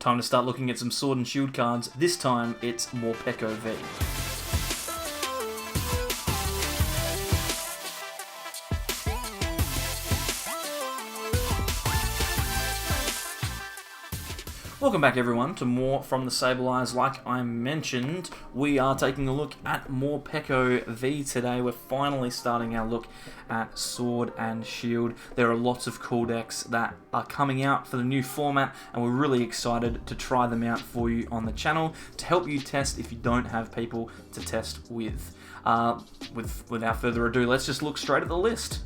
Time to start looking at some Sword and Shield cards. This time, it's Morpeko V. Welcome back everyone to more from the Sable Eyes. Like I mentioned, we are taking a look at Morpeko V today. We're finally starting our look at Sword and Shield. There are lots of cool decks that are coming out for the new format, and we're really excited to try them out for you on the channel to help you test if you don't have people to test with. Without further ado, let's just look straight at the list.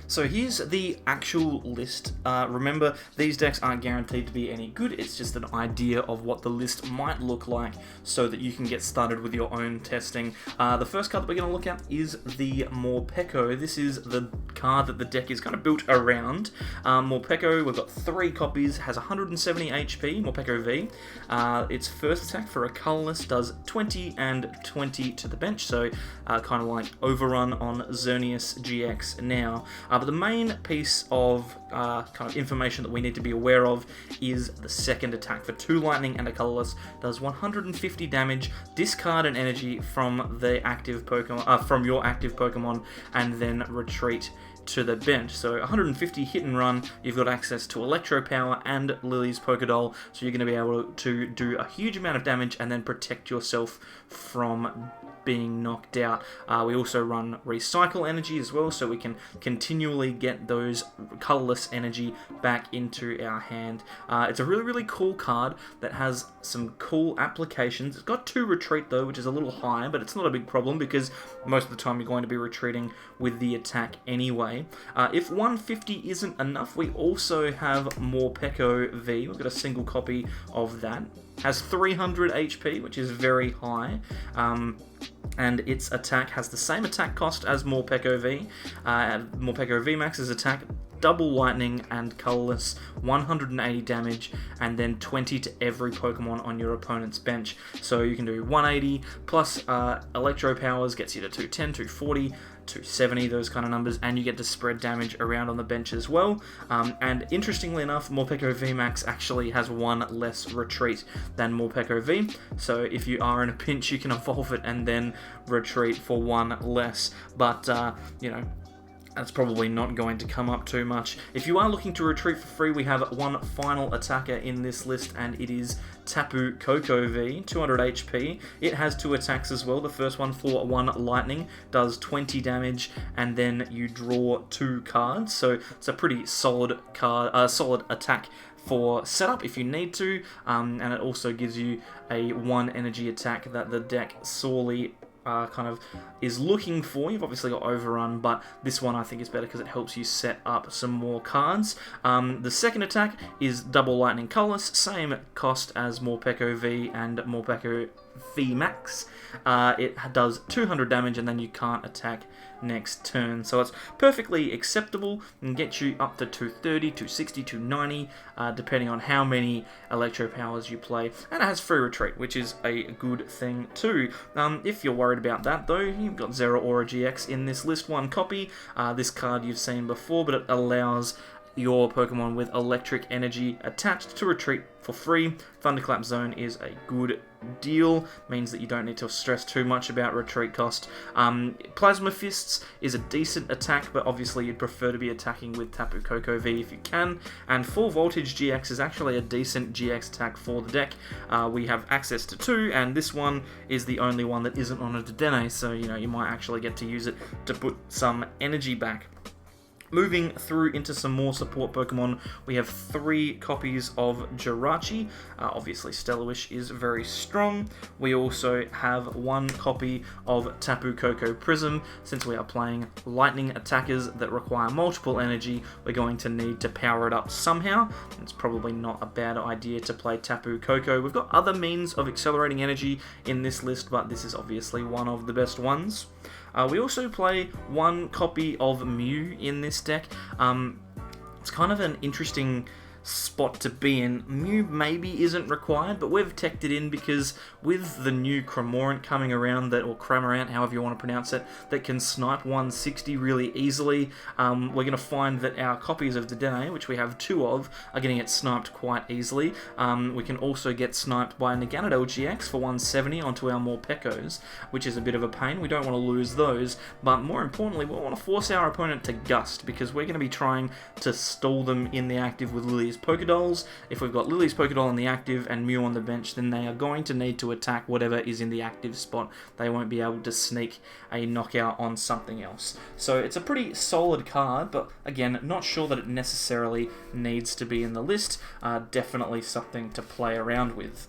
So here's the actual list. Remember, these decks aren't guaranteed to be any good, it's just an idea of what the list might look like so that you can get started with your own testing. The first card that we're going to look at is the Morpeko. This is the card that the deck is kind of built around. Morpeko, we've got 3 copies, has 170 HP, Morpeko V. Its first attack for a colorless does 20 and 20 to the bench, so kind of like Overrun on Xerneas GX now. But the main piece of kind of information that we need to be aware of is the second attack. For 2 lightning and a colorless, does 150 damage, discard an energy from the active Pokemon, from your active Pokemon, and then retreat to the bench. So 150 hit and run, you've got access to Electro Power and Lily's Pokédoll, so you're going to be able to do a huge amount of damage and then protect yourself from being knocked out. We also run Recycle Energy as well, so we can continually get those colorless energy back into our hand. It's a really cool card that has some cool applications. It's got 2 retreat though, which is a little high, but it's not a big problem because most of the time you're going to be retreating with the attack anyway. If 150 isn't enough, we also have Morpeko V. We've got a single copy of that. Has 300 HP, which is very high. And its attack has the same attack cost as Morpeko V. Morpeko V Max's attack, double lightning and colorless, 180 damage, and then 20 to every Pokemon on your opponent's bench. So you can do 180 plus Electro Powers gets you to 210, 240, 270, those kind of numbers, and you get to spread damage around on the bench as well. And interestingly enough, Morpeko V Max actually has 1 less retreat than Morpeko V, so if you are in a pinch, you can evolve it and then retreat for 1 less. But, you know, that's probably not going to come up too much. If you are looking to retreat for free, we have 1 final attacker in this list, and it is Taboo Cocoa V, 200 HP. It has 2 attacks as well. The first one for 1 lightning does 20 damage, and then you draw 2 cards. So it's a pretty solid card, solid attack for setup if you need to, and it also gives you a 1 energy attack that the deck sorely kind of is looking for. You've obviously got Overrun, but this one I think is better because it helps you set up some more cards. The second attack is double lightning colorless, same cost as Morpeko V and Morpeko V Max. It does 200 damage and then you can't attack next turn, so it's perfectly acceptable and gets you up to 230, 260, 290, depending on how many Electro Powers you play, and it has free retreat, which is a good thing too. If you're worried about that though, you've got Zeraora GX in this list, 1 copy. This card you've seen before, but it allows your Pokemon with electric energy attached to retreat for free. Thunderclap Zone is a good deal, means that you don't need to stress too much about retreat cost. Plasma Fists is a decent attack, but obviously you'd prefer to be attacking with Taboo Cocoa V if you can. And Full Voltage GX is actually a decent GX attack for the deck. We have access to 2, and this one is the only one that isn't on a Dedenne, so you know you might actually get to use it to put some energy back. Moving through into some more support Pokemon, we have 3 copies of Jirachi. Obviously, Stellarwish is very strong. We also have 1 copy of Tapu Koko Prism. Since we are playing lightning attackers that require multiple energy, we're going to need to power it up somehow. It's probably not a bad idea to play Tapu Koko. We've got other means of accelerating energy in this list, but this is obviously one of the best ones. We also play 1 copy of Mew in this deck. It's kind of an interesting spot to be in. Mew maybe isn't required, but we've teched it in because with the new Cramorant coming around, or Cramorant, however you want to pronounce it, that can snipe 160 really easily, we're going to find that our copies of Dedenne, which we have 2 of, are going to get sniped quite easily. We can also get sniped by Naganadel GX for 170 onto our Morpekos, which is a bit of a pain. We don't want to lose those, but more importantly, we want to force our opponent to Gust, because we're going to be trying to stall them in the active with Lily's Pokedolls. If we've got Lily's Pokedoll in the active and Mew on the bench, then they are going to need to attack whatever is in the active spot. They won't be able to sneak a knockout on something else. So it's a pretty solid card, but again, not sure that it necessarily needs to be in the list. Definitely something to play around with.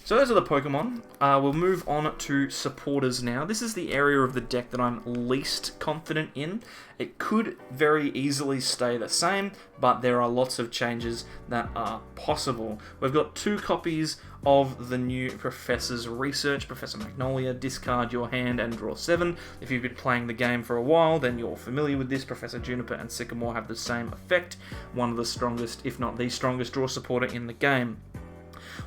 So those are the Pokemon. We'll move on to supporters now. This is the area of the deck that I'm least confident in. It could very easily stay the same, but there are lots of changes that are possible. We've got 2 copies of the new Professor's Research, Professor Magnolia. Discard your hand and draw 7. If you've been playing the game for a while, then you're familiar with this. Professor Juniper and Sycamore have the same effect. One of the strongest, if not the strongest, draw supporter in the game.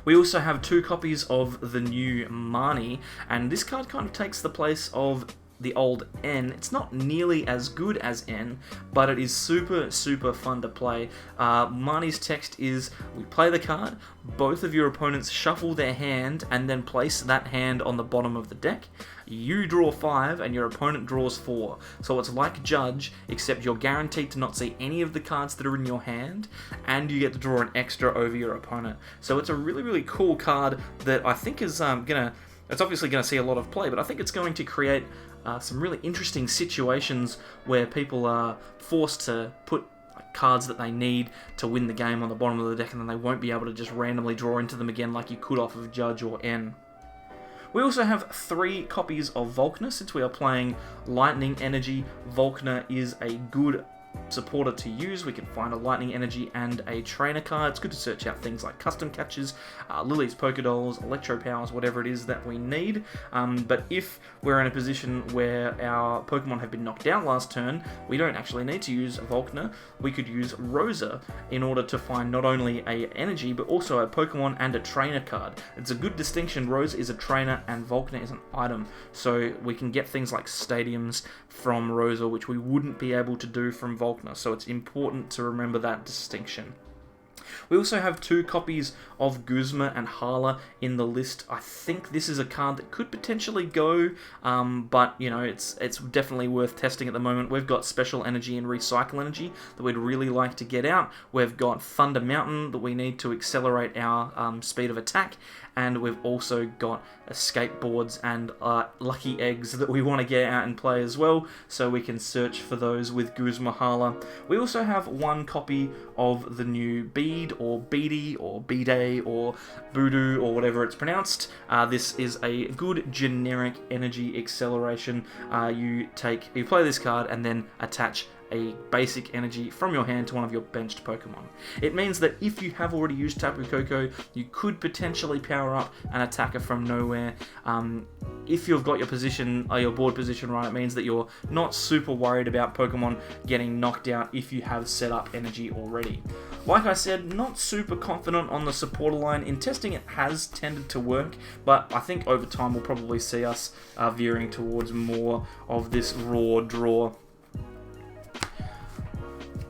We also have 2 copies of the new Marnie, and this card kind of takes the place of the old N. It's not nearly as good as N, but it is super, super fun to play. Marnie's text is, we play the card, both of your opponents shuffle their hand, and then place that hand on the bottom of the deck. You draw 5, and your opponent draws 4. So it's like Judge, except you're guaranteed to not see any of the cards that are in your hand, and you get to draw an extra over your opponent. So it's a really, really cool card that I think is it's obviously going to see a lot of play, but I think it's going to create some really interesting situations where people are forced to put cards that they need to win the game on the bottom of the deck, and then they won't be able to just randomly draw into them again like you could off of Judge or N. We also have 3 copies of Volkner. Since we are playing Lightning Energy, Volkner is a good supporter to use. We can find a Lightning Energy and a Trainer card. It's good to search out things like Custom Catches, Lily's Pokedolls, Electro Powers, whatever it is that we need. But if we're in a position where our Pokemon have been knocked out last turn, we don't actually need to use Volkner. We could use Rosa in order to find not only a Energy, but also a Pokemon and a Trainer card. It's a good distinction. Rosa is a Trainer and Volkner is an item. So we can get things like Stadiums from Rosa, which we wouldn't be able to do from Volkner, so it's important to remember that distinction. We also have 2 copies of Guzma and Hala in the list. I think this is a card that could potentially go, but you know, it's definitely worth testing at the moment. We've got Special Energy and Recycle Energy that we'd really like to get out. We've got Thunder Mountain that we need to accelerate our speed of attack, and we've also got escape boards and lucky eggs that we want to get out and play as well, so we can search for those with Guzma Hala. We also have 1 copy of the new Bead, or Beady, or Bede, or Voodoo, or whatever it's pronounced. This is a good generic energy acceleration. You play this card and then attach a basic energy from your hand to one of your benched Pokemon. It means that if you have already used Taboo Cocoa, you could potentially power up an attacker from nowhere. If you've got your board position right, it means that you're not super worried about Pokemon getting knocked out if you have set up energy already. Like I said, not super confident on the supporter line. In testing, it has tended to work, but I think over time we'll probably see us veering towards more of this raw draw.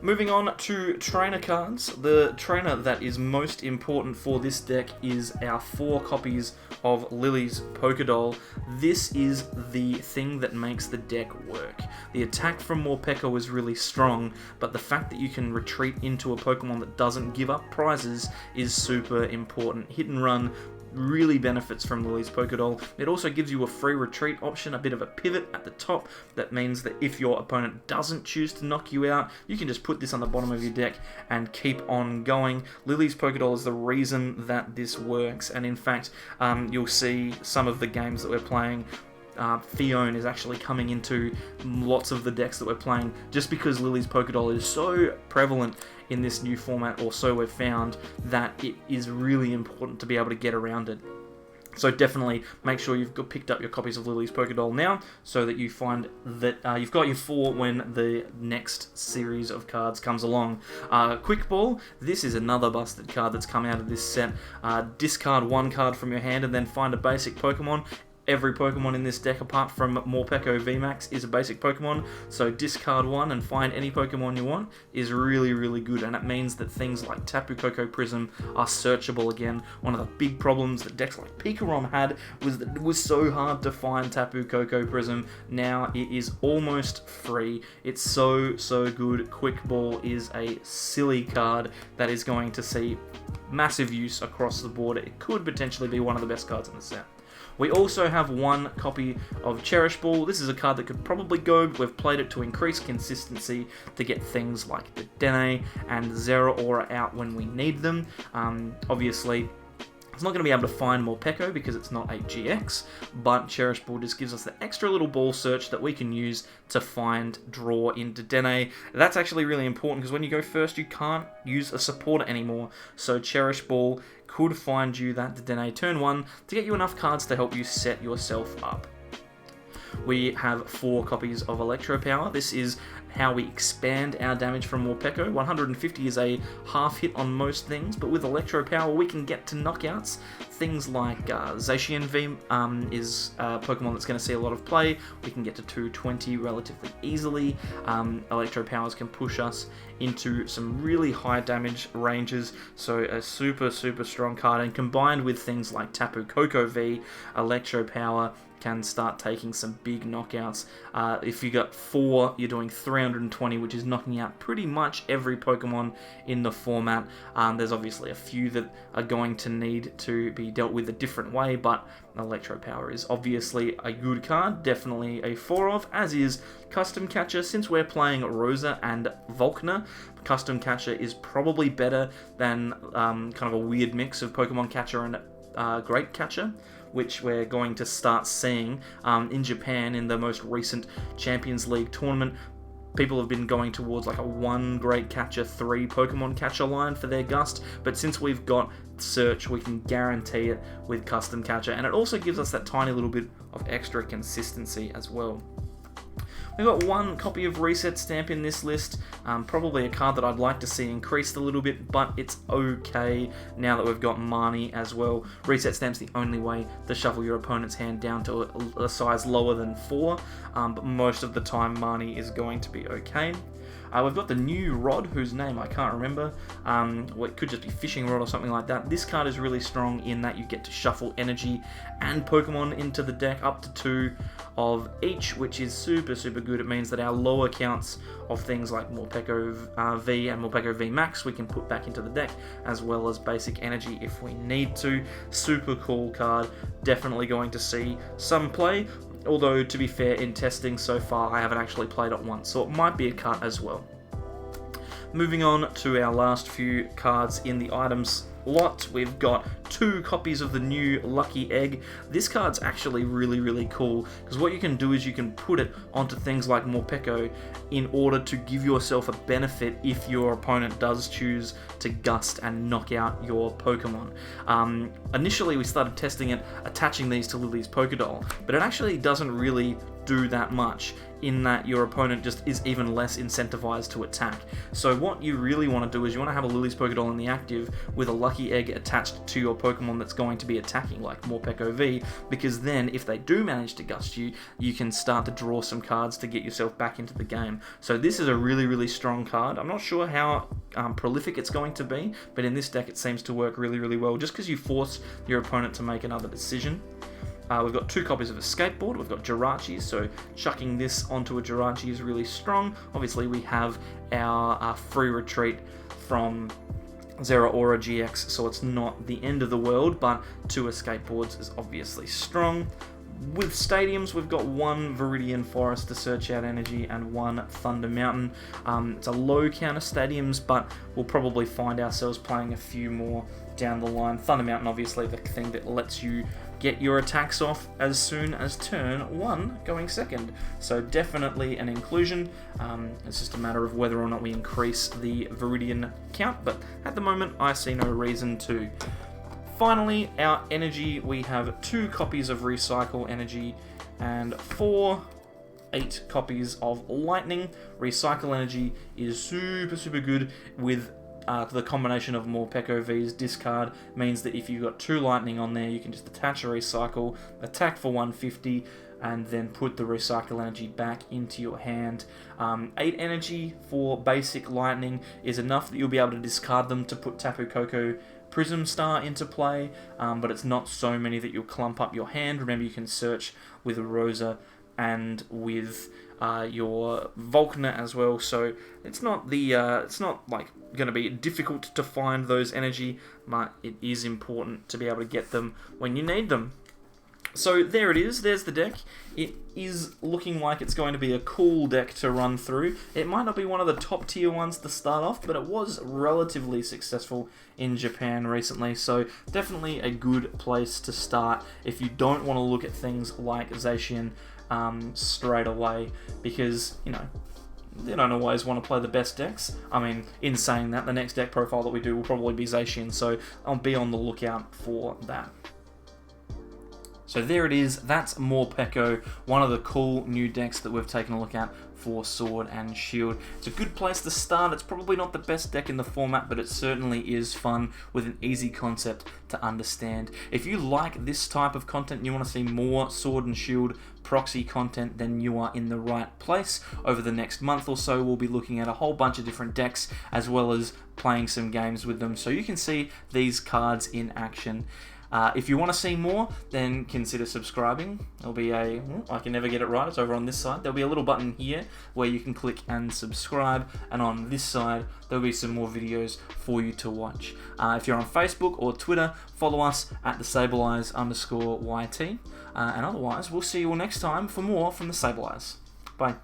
Moving on to trainer cards. The trainer that is most important for this deck is our 4 copies of Lily's Pokedoll. This is the thing that makes the deck work. The attack from Morpeko is really strong, but the fact that you can retreat into a Pokemon that doesn't give up prizes is super important. Hit and run really benefits from Lily's Pokedoll. It also gives you a free retreat option, a bit of a pivot at the top. That means that if your opponent doesn't choose to knock you out, you can just put this on the bottom of your deck and keep on going. Lily's Pokedoll is the reason that this works, and in fact, you'll see some of the games that we're playing, Fione is actually coming into lots of the decks that we're playing just because Lily's Pokedoll is so prevalent in this new format, or so we've found, that it is really important to be able to get around it. So definitely make sure you've picked up your copies of Lily's Pokédoll now, so that you find that you've got your 4 when the next series of cards comes along. Quick Ball, this is another busted card that's come out of this set. Discard 1 card from your hand and then find a basic Pokemon. Every Pokemon in this deck, apart from Morpeko VMAX, is a basic Pokemon, so discard 1 and find any Pokemon you want is really, really good, and it means that things like Tapu Cocoa Prism are searchable again. One of the big problems that decks like Pikarom had was that it was so hard to find Tapu Cocoa Prism. Now it is almost free. It's so good. Quick Ball is a silly card that is going to see massive use across the board. It could potentially be one of the best cards in the set. We also have 1 copy of Cherish Ball. This is a card that could probably go, but we've played it to increase consistency to get things like the Dene and Zeraora out when we need them. Obviously, it's not going to be able to find Morpeko because it's not a GX, but Cherish Ball just gives us the extra little ball search that we can use to find, draw into Dene. That's actually really important because when you go first, you can't use a supporter anymore. So Cherish Ball could find you that Dene turn 1 to get you enough cards to help you set yourself up. We have 4 copies of Electro Power. This is how we expand our damage from Morpeko. 150 is a half hit on most things, but with Electro Power we can get to knockouts. Things like Zacian V is a Pokemon that's going to see a lot of play. We can get to 220 relatively easily. Electro Powers can push us into some really high damage ranges, so a super strong card, and combined with things like Tapu Cocoa V, Electro Power can start taking some big knockouts. If you got 4, you're doing 320, which is knocking out pretty much every Pokemon in the format. There's obviously a few that are going to need to be dealt with a different way, but Electro Power is obviously a good card, definitely a 4 of, as is Custom Catcher. Since we're playing Rosa and Volkner, Custom Catcher is probably better than kind of a weird mix of Pokemon Catcher and Great Catcher, which we're going to start seeing in Japan in the most recent Champions League tournament. People have been going towards like a 1 Great Catcher, 3 Pokemon Catcher line for their Gust, but since we've got Search, we can guarantee it with Custom Catcher, and it also gives us that tiny little bit of extra consistency as well. We've got 1 copy of Reset Stamp in this list, probably a card that I'd like to see increased a little bit, but it's okay now that we've got Marnie as well. Reset Stamp's the only way to shuffle your opponent's hand down to a size lower than 4, but most of the time Marnie is going to be okay. We've got the new Rod, whose name I can't remember. It could just be Fishing Rod or something like that. This card is really strong in that you get to shuffle energy and Pokemon into the deck, up to 2 of each, which is super good. It means that our lower counts of things like Morpeko V and Morpeko V Max we can put back into the deck, as well as basic energy if we need to. Super cool card, definitely going to see some play. Although, to be fair, in testing so far, I haven't actually played it once, so it might be a cut as well. Moving on to our last few cards in the items lot, we've got 2 copies of the new Lucky Egg. This card's actually really cool, because what you can do is you can put it onto things like Morpeko in order to give yourself a benefit if your opponent does choose to Gust and knock out your Pokemon. Initially we started testing it, attaching these to Lily's Pokédoll, but it actually doesn't really do that much, in that your opponent just is even less incentivized to attack. So what you really want to do is you want to have a Lily's Pokédoll in the active with a Lucky Egg attached to your Pokemon that's going to be attacking, like Morpeko V, because then if they do manage to Gust you, you can start to draw some cards to get yourself back into the game. So this is a really strong card. I'm not sure how prolific it's going to be, but in this deck it seems to work really well, just because you force your opponent to make another decision. We've got 2 copies of a Skateboard. We've got Jirachi, so chucking this onto a Jirachi is really strong. Obviously, we have our free retreat from Zeraora GX, so it's not the end of the world, but 2 Skateboards is obviously strong. With Stadiums, we've got 1 Viridian Forest to search out energy and 1 Thunder Mountain. It's a low counter Stadiums, but we'll probably find ourselves playing a few more down the line. Thunder Mountain, obviously, the thing that lets you get your attacks off as soon as turn 1 going second. So definitely an inclusion. It's just a matter of whether or not we increase the Viridian count, but at the moment I see no reason to. Finally, our energy, we have 2 copies of Recycle Energy and 8 copies of Lightning. Recycle Energy is super good with the combination of Morpeko V's discard. Means that if you've got 2 Lightning on there, you can just attach a Recycle, attack for 150, and then put the Recycle Energy back into your hand. 8 energy for basic Lightning is enough that you'll be able to discard them to put Taboo Cocoa Prism Star into play, but it's not so many that you'll clump up your hand. Remember, you can search with Rosa and with your Volkner as well, so it's not like going to be difficult to find those energy, but it is important to be able to get them when you need them. So there it is, there's the deck. It is looking like it's going to be a cool deck to run through. It might not be one of the top tier ones to start off, but it was relatively successful in Japan recently, so definitely a good place to start if you don't want to look at things like Zacian straight away, because, you know, they don't always want to play the best decks. I mean, in saying that, the next deck profile that we do will probably be Zacian, so I'll be on the lookout for that. So there it is, that's Morpeko, one of the cool new decks that we've taken a look at for Sword and Shield. It's a good place to start. It's probably not the best deck in the format, but it certainly is fun with an easy concept to understand. If you like this type of content and you want to see more Sword and Shield proxy content, then you are in the right place. Over the next month or so, we'll be looking at a whole bunch of different decks, as well as playing some games with them, so you can see these cards in action. If you want to see more, then consider subscribing. There'll be I can never get it right, it's over on this side. There'll be a little button here where you can click and subscribe, and on this side, there'll be some more videos for you to watch. If you're on Facebook or Twitter, follow us at @thesableeyes_YT. And otherwise, we'll see you all next time for more from the Sable Eyes. Bye.